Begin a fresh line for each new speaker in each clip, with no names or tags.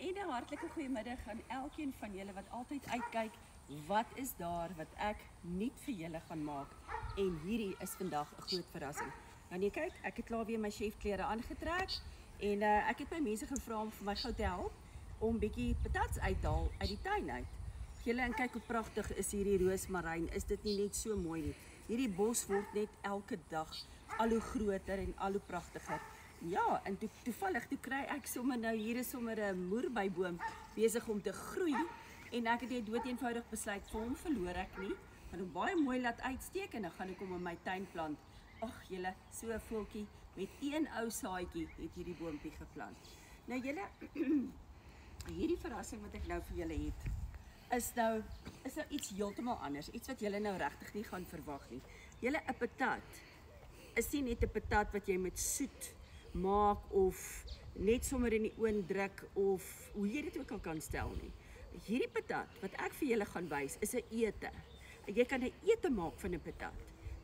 En 'n hartlike goeiemiddag aan elkeen van julle wat altyd uitkyk. Wat is daar wat ek nie vir julle gaan maak? En hierdie is vandag 'n groot verrassing. Nou nee, kyk, ek het klaar weer my chefklere aangetrek en ek het my mense gevra om vir my gou te help om bietjie patats uit te haal uit die tuin uit. Julle en kyk hoe pragtig is hierdie roosmaryn. Is dit nie net so mooi nie? Hierdie bos word net elke dag al hoe groter en al hoe pragtiger. Ja, en toevallig toe kry ek sommer nou hier is sommer 'n moerbeiboom besig om te groei en ek het net dood eenvoudig besluit vir hom verloor ek nie, maar hom baie mooi laat uitsteek en dan gaan ek hom in my tuin plant. Ag julle, so 'n voeltjie met een ou saadjie het hierdie boompie geplant. Nou julle, hierdie verrassing wat ek nou vir julle het, is nou iets heeltemal anders, iets wat julle nou regtig nie gaan verwag nie. Julle, 'n patat is nie net 'n patat wat jy met soet maak of net sommer in die oond druk of hoe jy dit ook al kan stel nie. Hierdie patat wat ek vir julle gaan wys is 'n ete. Jy kan 'n ete maak van 'n patat.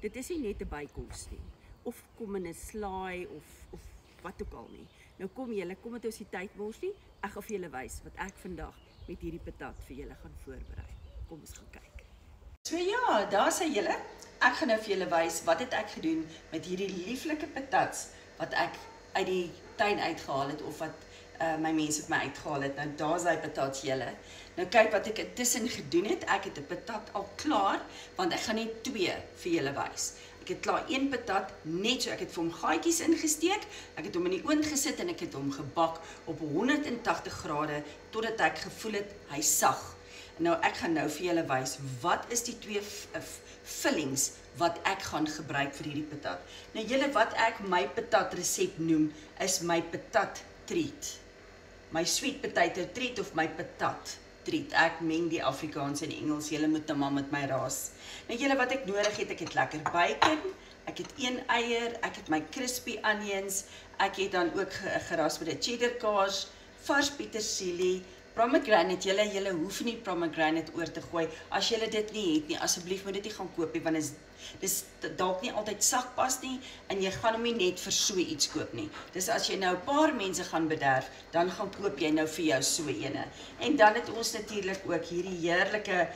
Dit is nie net 'n bykos nie. Of kom in 'n slaai of wat ook al nie. Nou kom julle, kom dit ons die tyd mors nie. Ek gaan vir julle wys wat ek vandag met hierdie patat vir julle gaan voorberei. Kom ons gaan kyk. So ja, daar sê julle. Ek gaan nou vir julle wys wat het ek gedoen met hierdie lieflike patats wat ek uit die tuin uitgehaal het of wat my mense het my uitgehaal het. Nou daar's hy patats julle. Nou kyk wat ek intussen gedoen het. Ek het 'n patat al klaar want ek gaan net 2 vir julle wys. Ek het klaar 1 patat net so, ek het vir hom gaatjies ingesteek. Ek het hom in die oond gesit en ek het hom gebak op 180 grade totdat ek gevoel het hy sag. Nou ek gaan nou vir julle wys wat is die 2 fillings wat ek gaan gebruik vir hierdie patat. Nou julle, wat ek my patat resep noem is my patat treat. My sweet potato treat of my patat treat. Ek meng die Afrikaans en Engels. Julle moet nou maar met my raas. Nou julle, wat ek nodig het, ek het lekker bacon, ek het 1 eier, ek het my crispy onions, ek het dan ook gerasperde cheddar kaas, vars petersilie, pomegranate. Julle hoef nie pomegranate oor te gooi. As julle dit nie het nie, asseblief moet dit nie gaan koop nie, want dis dalk nie altyd sagpas nie en jy gaan hom nie net vir so iets koop nie. Dis as jy nou 'n paar mense gaan bederf, dan gaan koop jy nou vir jou so ene. En dan het ons natuurlik ook hierdie heerlike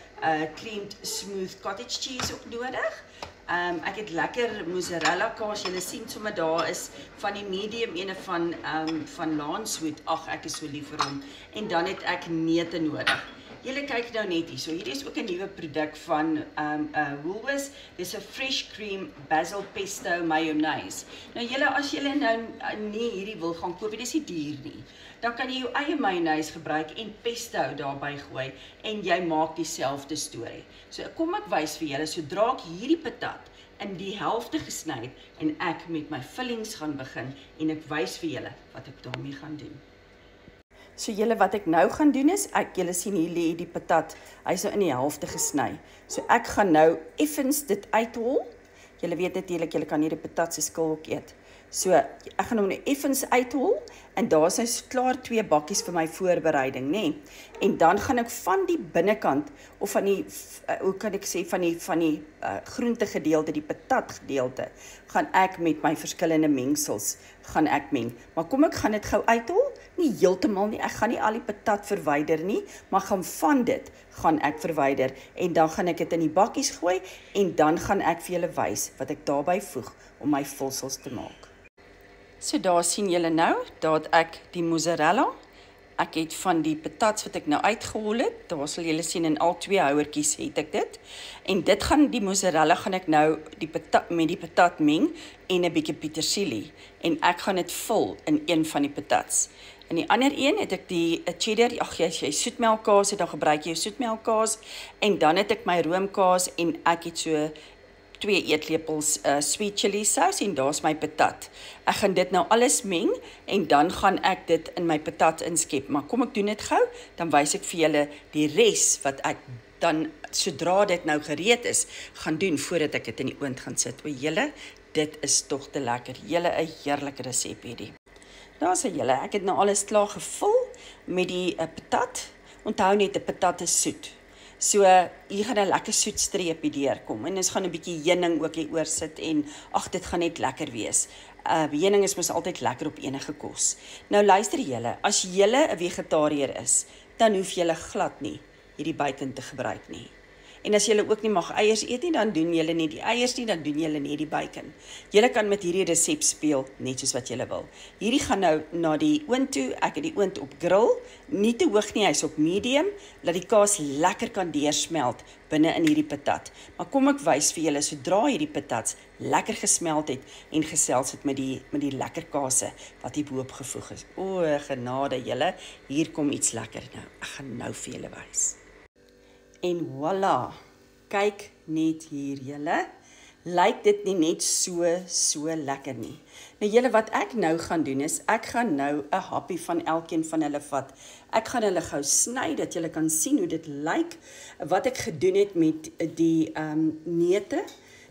creamed smooth cottage cheese ook nodig. Ek het lekker mozzarella kaas. Julle sien sommer daar is van die medium ene van Lancewood. Ag, ek is so lief vir hom. En dan het ek neute nodig. Julle kyk nou net hier. So hierdie is ook 'n nuwe produk van Woolworths. Dis 'n fresh cream basil pesto mayonnaise. Nou julle, as julle nou nie hierdie wil gaan koop, dis nie duur nie. Dan kan jy jou eie mayonnaise gebruik en pesto daarby gooi en jy maak dieselfde storie. So kom ek wys vir julle sodra ek hierdie patat in die helfte gesny het en ek met my fillings gaan begin en ek wys vir julle wat ek daarmee gaan doen. So julle, wat ek nou gaan doen is, julle sien hier lê die patat, hy's nou in die helfte gesny. So ek gaan nou effens dit uithol. Julle weet natuurlik, julle kan hierdie patat se skil ook eet. So ek gaan hom nou effens uithol en daar's nou klaar 2 bakkies vir my voorbereiding, nê. En dan gaan ek van die binnekant of van die hoe kan ek sê van die groente gedeelte, die patat gedeelte, gaan ek met my verskillende mengsels gaan ek meng. Maar kom ek gaan dit gou uithol? Nie heeltemal nie. Ek gaan nie al die patat verwyder nie, maar van dit gaan ek verwyder en dan gaan ek dit in die bakkies gooi en dan gaan ek vir julle wys wat ek daarbey voeg om my vulsels te maak. So daar sien julle nou, daar het ek die mozzarella. Ek het van die patats wat ek nou uitgehol het, daar sal julle sien in al 2 houertjies het ek dit. En dit gaan die mozzarella gaan ek nou met die patat meng en 'n bietjie petersilie en ek gaan dit vul in een van die patats. In die ander een het ek die cheddar, as jy soetmelkkaas het, dan gebruik jy soetmelkkaas en dan het ek my roomkaas en ek het so 2 eetlepels sweet chili saus en daar's my patat. Ek gaan dit nou alles meng en dan gaan ek dit in my patat inskep. Maar kom ek doen dit gou, dan wys ek vir julle die res wat ek dan sodra dit nou gereed is, gaan doen voordat ek dit in die oond gaan sit. O julle, dit is tog te lekker. Julle 'n heerlike resep hierdie. Daar sê julle, ek het nou alles klaar gevul met die patat. Onthou net, 'n patat is soet. So hier gaan 'n lekker soet streepie deurkom en ons gaan 'n bietjie heuning ook hier oor sit en ag, dit gaan net lekker wees. Heuning is mos altyd lekker op enige kos. Nou luister julle, as julle 'n vegetariër is, dan hoef julle glad nie hierdie bacon te gebruik nie. En as julle ook nie mag eiers eet nie, dan doen julle nie die eiers nie, dan doen julle nie die bacon. Julle kan met hierdie resep speel, net soos wat julle wil. Hierdie gaan nou na die oond toe, ek het die oond op grill, nie te hoog nie, hy's op medium, laat die kaas lekker kan deursmelt binne in hierdie patat. Maar kom ek wys vir julle, sodra hierdie patats lekker gesmelt het en gesels het met die lekker kase wat hier bo-op gevoeg is. O, genade julle, hier kom iets lekker nou. Ek gaan nou vir julle wys. En voilà, kyk net hier julle, lyk dit nie net so lekker nie. Nou julle, wat ek nou gaan doen is, ek gaan nou 'n happie van elkeen van hulle vat. Ek gaan hulle gou sny, dat julle kan sien hoe dit lyk, wat ek gedoen het met die neute,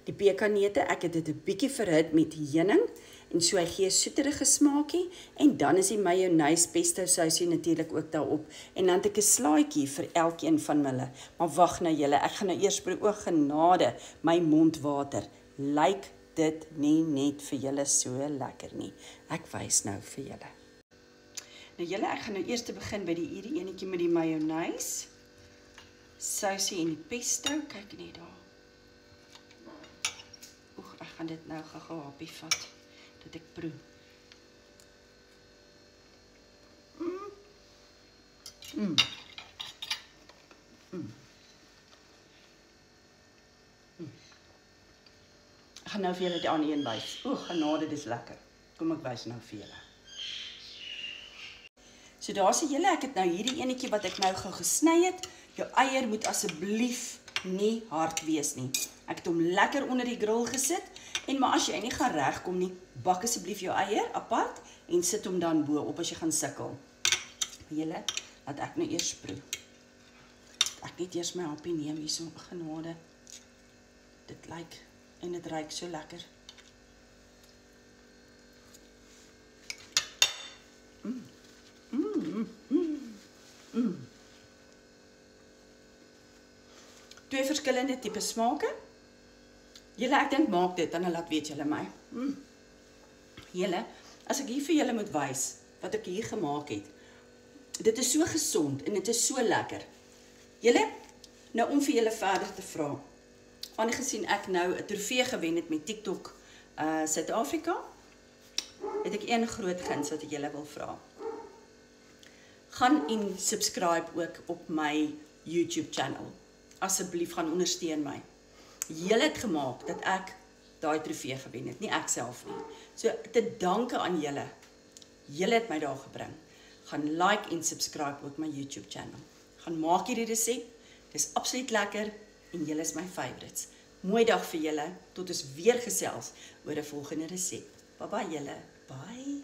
die pekanneute. Ek het dit 'n bietjie verhit met heuning, en so hy gee soeterige smaakie, en dan is die mayonnaise pesto sousie natuurlik ook daarop, en dan het ek 'n slaaitjie vir elkeen van hulle. Maar wag nou julle, ek gaan nou eers proe, o genade, my mond water. Lyk dit nie net vir julle so lekker nie. Ek wys nou vir julle. Nou julle, ek gaan nou eers te begin by hierdie enetjie met die mayonnaise, sousie en die pesto, kyk net daar. Oeg, ek gaan dit nou gou happie vat, dat ek proe. Ek gaan nou vir julle die ander een wys. O, genade, dis lekker. Kom ek wys nou vir julle. So daar sê julle, ek het nou hierdie enetjie wat ek nou gou gesny het. Jou eier moet asseblief nie hard wees nie. Ek het hom lekker onder die grill gesit, en maar as jy nie gaan regkom nie, bak asseblief jou eier apart, en sit hom dan bo-op as jy gaan sukkel. Julle, laat ek nou eers proe. Ek net eers my happie neem hier so, genade. Dit lyk, en dit ruik so lekker. Twee verskillende tipe smake. Julle, ek dink maak dit, en dan laat weet julle my. Julle, as ek hier vir julle moet wys, wat ek hier gemaak het, dit is so gesond, en dit is so lekker. Julle, nou om vir julle verder te vra, aangesien ek nou 'n trofee gewen het met TikTok Suid-Afrika, het ek een groot guns wat ek julle wil vra. Gaan en subscribe ook op my YouTube channel. Asseblief gaan ondersteun my. Julle het gemaak dat ek daai trofee gewen het, nie ek self nie. So te danke aan julle. Julle het my daar gebring. Gaan like en subscribe ook my YouTube channel. Gaan maak hierdie resep. Dis absoluut lekker en julle is my favorites. Mooi dag vir julle. Tot ons weer gesels oor 'n volgende resep. Bye bye julle. Bye.